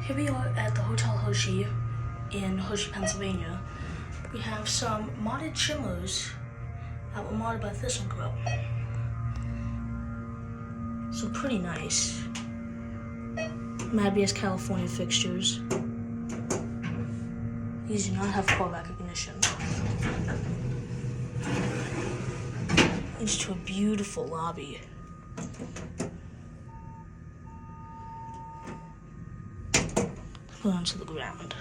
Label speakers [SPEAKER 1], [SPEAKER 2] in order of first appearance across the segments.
[SPEAKER 1] Here we are at the Hotel Hershey in Hershey, Pennsylvania. We have some modded Schindlers that were modded by ThyssenKrupp. So pretty nice. Mad California fixtures. These do not have call recognition. Leads to a beautiful lobby. Put it onto the ground.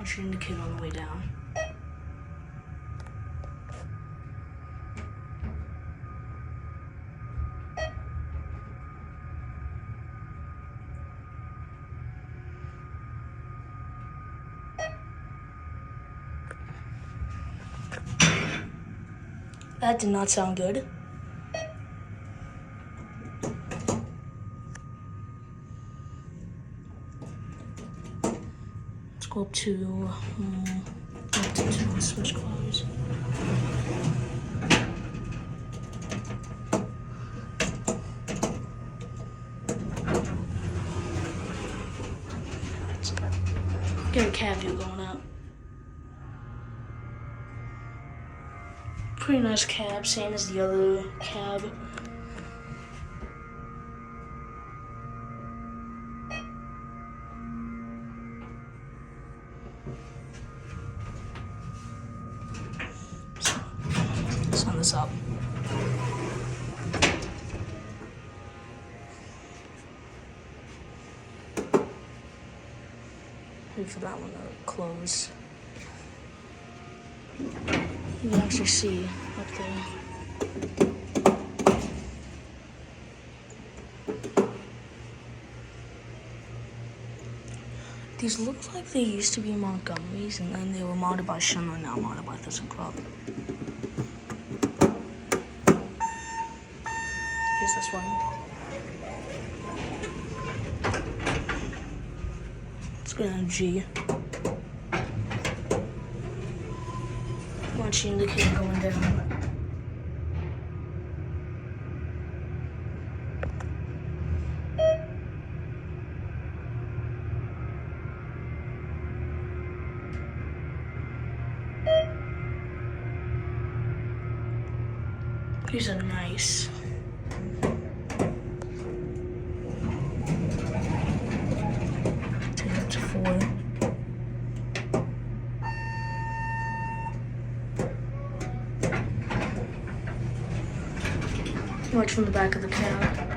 [SPEAKER 1] I should indicate on the way down. That did not sound good. Let's go up to switch colors. Get a cab view going up. Pretty nice cab, same as the other cab. Let's sum this up. Wait for that one to close. You can actually see up there. These look like they used to be Montgomery's and then they were modded by Schindler, now modded by ThyssenKrupp. Here's this one. Let's go down to G. Watch the indicator going down. These are nice. Take it to 4. Watch from the back of the cab.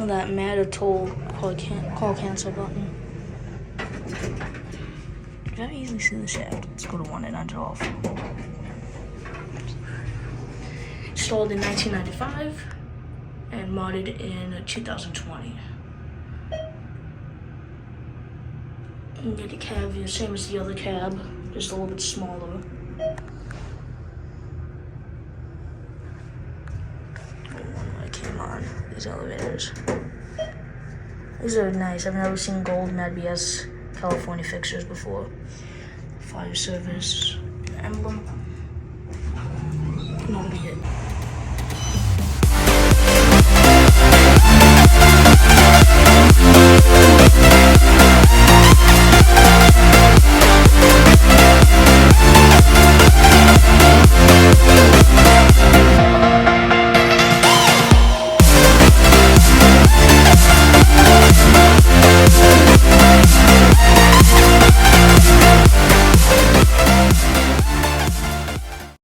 [SPEAKER 1] Oh, that matter toll call cancel button. You can easily see the shaft. Let's go to 1 and enter off. Installed in 1995 and modded in 2020. You can get the cab view, same as the other cab, just a little bit smaller. These elevators. These are nice. I've never seen gold Mad California fixtures before. Fire service emblem.